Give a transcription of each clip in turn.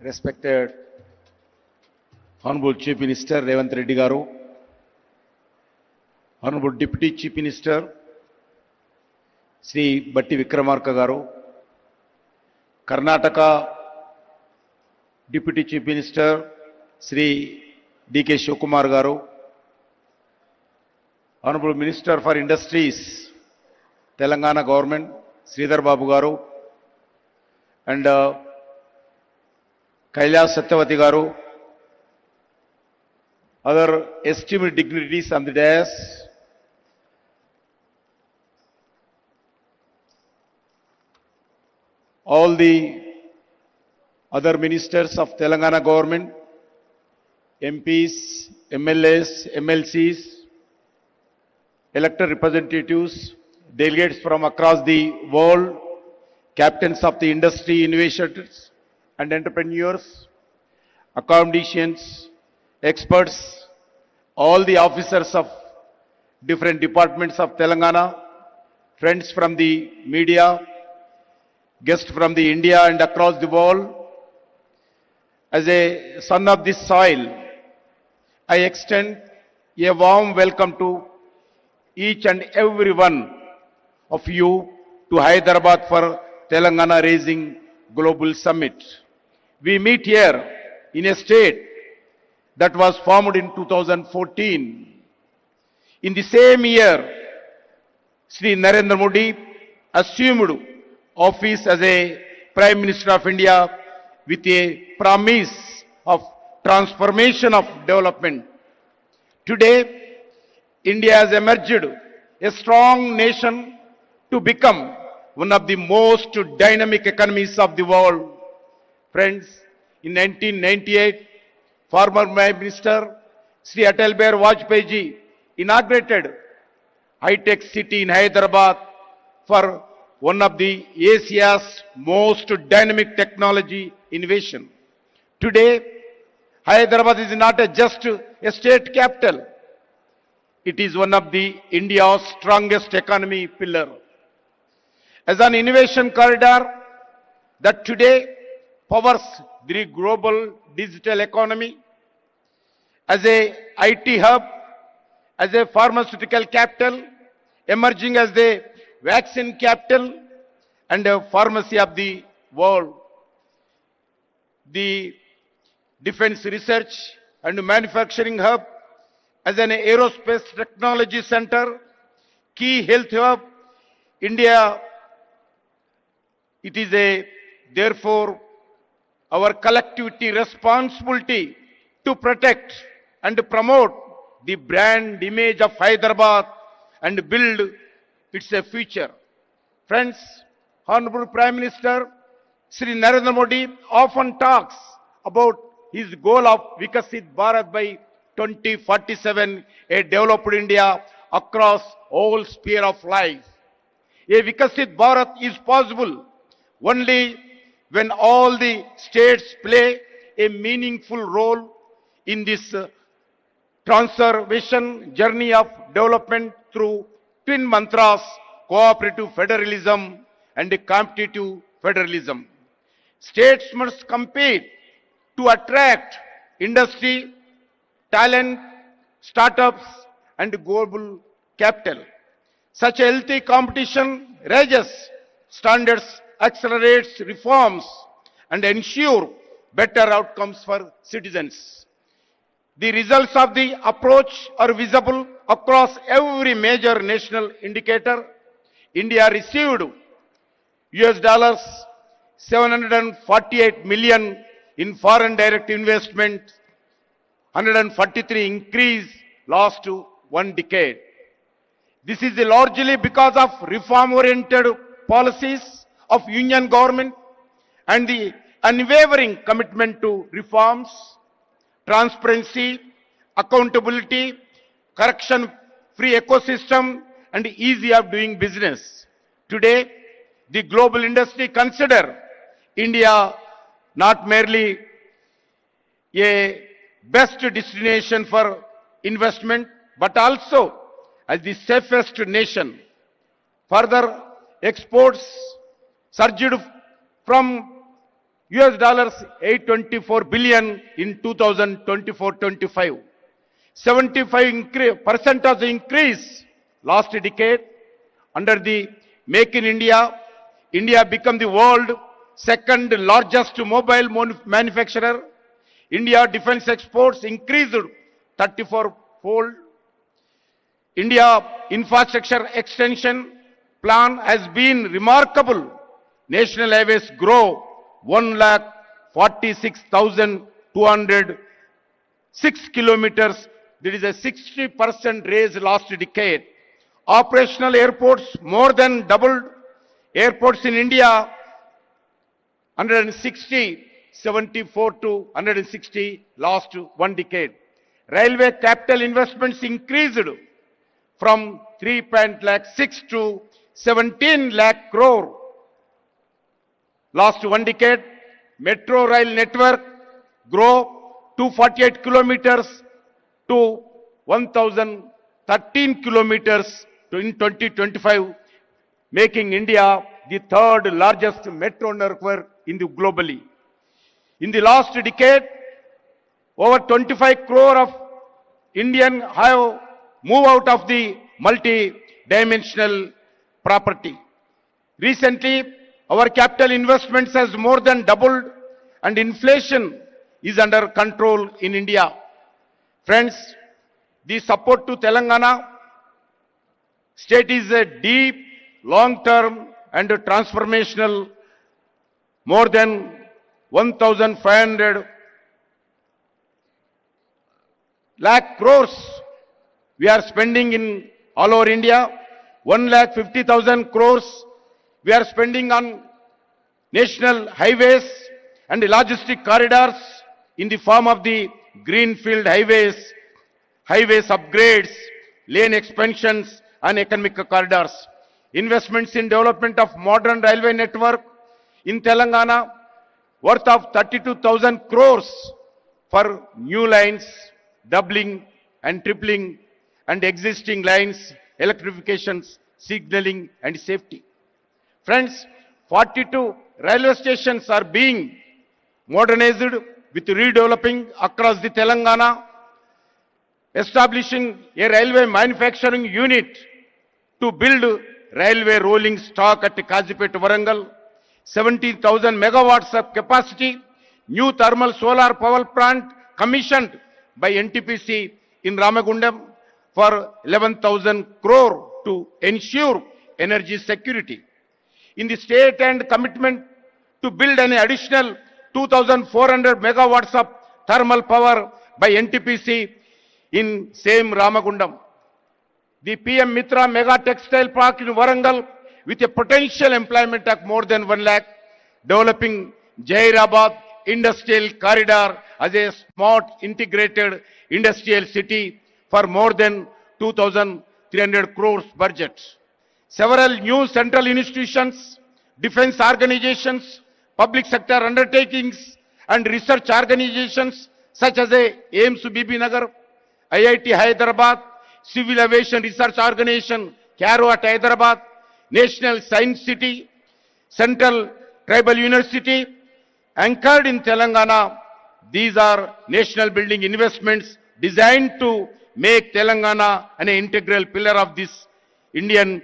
Respected Honorable Chief Minister Revanth Reddy Garu, Honorable Deputy Chief Minister Sri Batti Vikramarka Garu, Karnataka Deputy Chief Minister Sri D.K. Shivakumar Garu, Honorable Minister for Industries, Telangana Government, Sridhar Babu Garu, and Kailash Satyavati Garu, other esteemed dignitaries on the dais, all the other ministers of Telangana government, MPs, MLAs, MLCs, elected representatives, delegates from across the world, captains of the industry, innovators and entrepreneurs, academicians, experts, all the officers of different departments of Telangana, friends from the media, guests from the India and across the world. As a son of this soil, I extend a warm welcome to each and every one of you to Hyderabad for Telangana Raising Global Summit. We meet here in a state that was formed in 2014. In the same year, Sri Narendra Modi assumed office as a Prime Minister of India with a promise of transformation of development. Today, India has emerged a strong nation to become one of the most dynamic economies of the world. Friends, in 1998, former Prime Minister Sri Atal Bihari Vajpayee ji inaugurated high-tech city in Hyderabad for one of the Asia's most dynamic technology innovation. Today, Hyderabad is not just a state capital. It is one of the India's strongest economy pillar. As an innovation corridor that today powers the global digital economy, as a IT hub, as a pharmaceutical capital, emerging as the vaccine capital and a pharmacy of the world. The defense research and manufacturing hub, as an aerospace technology center, key health hub, India, it is therefore our collectivity responsibility to protect and promote the brand image of Hyderabad and build its future. Friends, Honorable Prime Minister Sri Narendra Modi often talks about his goal of Vikasit Bharat by 2047, a developed India across all sphere of life. A Vikasit Bharat is possible only when all the states play a meaningful role in this transformation journey of development through twin mantras, cooperative federalism and competitive federalism. States must compete to attract industry, talent, startups and global capital. Such a healthy competition raises standards, accelerates reforms and ensure better outcomes for citizens. The results of the approach are visible across every major national indicator. India received US $748 million in foreign direct investment, 143 increase last one decade. This is largely because of reform-oriented policies of Union government and the unwavering commitment to reforms, transparency, accountability, corruption-free ecosystem and easy of doing business. Today, the global industry consider India not merely a best destination for investment, but also as the safest nation. Further, exports surged from US dollars 824 billion in 2024-25. 75% of the increase last decade under the Make in India. India became the world second largest mobile manufacturer. India defense exports increased 34-fold. India infrastructure extension plan has been remarkable. National highways grow 1,46,206 kilometers. There is a 60% raise last decade. Operational airports more than doubled. Airports in India 160, 74 to 160 last one decade. Railway capital investments increased from 3.6 to 17 lakh crore last one decade. Metro rail network grow 248 kilometers to 1,013 kilometers in 2025, making India the third largest metro network in the globally. In the last decade, over 25 crore of Indian have moved out of the multi-dimensional property. Recently, our capital investments has more than doubled and inflation is under control in India. Friends, the support to Telangana state is a deep, long-term and transformational. More than 1,500 lakh crores we are spending in all over India. 1,50,000 crores we are spending on national highways and logistic corridors in the form of the greenfield highways, upgrades, lane expansions and economic corridors. Investments in development of modern railway network in Telangana worth of 32,000 crores for new lines, doubling and tripling and existing lines, electrifications, signaling and safety. Friends, 42 railway stations are being modernized with redeveloping across the Telangana, establishing a railway manufacturing unit to build railway rolling stock at Kazipet, Warangal. 17,000 megawatts of capacity, new thermal solar power plant commissioned by NTPC in Ramagundam for 11,000 crore to ensure energy security. In the state and commitment to build an additional 2,400 megawatts of thermal power by NTPC in same Ramagundam. The PM Mitra Mega Textile Park in Warangal with a potential employment of more than 1 lakh, developing Jairabad Industrial Corridor as a smart integrated industrial city for more than 2,300 crores budget. Several new central institutions, defense organizations, public sector undertakings and research organizations such as AIMS BB Nagar, IIT Hyderabad, Civil Aviation Research Organization, CARO at Hyderabad, National Science City, Central Tribal University, anchored in Telangana. These are national building investments designed to make Telangana an integral pillar of this Indian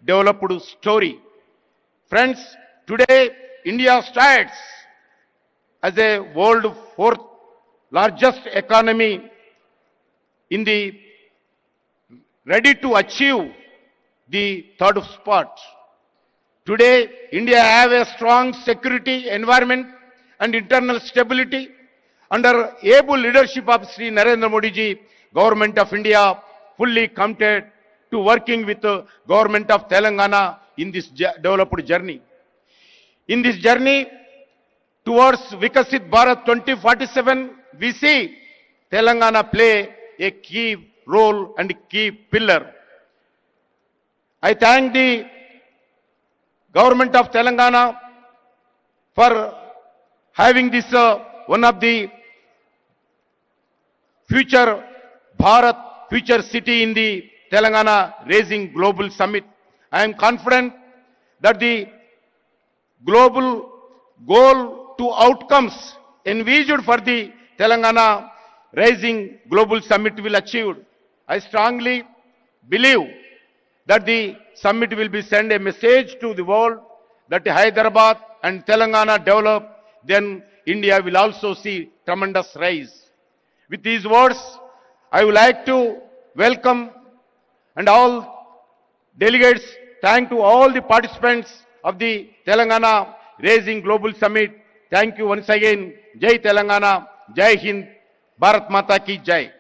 developed story. Friends, today India stands as a world fourth largest economy in the ready to achieve the third spot. Today, India have a strong security environment and internal stability under able leadership of Sri Narendra Modi ji. Government of India fully committed to working with the government of Telangana in this developed journey. In this journey towards Vikasit Bharat 2047, we see Telangana play a key role and key pillar. I thank the government of Telangana for having this one of the future Bharat, future city in the Telangana Raising Global Summit. I am confident that the global goal to outcomes envisaged for the Telangana Rising Global Summit will achieve. I strongly believe that the summit will be send a message to the world that Hyderabad and Telangana develop, then India will also see tremendous rise. With these words, I would like to welcome and all delegates, thank to all the participants of the Telangana Raising Global Summit. Thank you once again. Jai Telangana, Jai Hind, Bharat Mata ki Jai.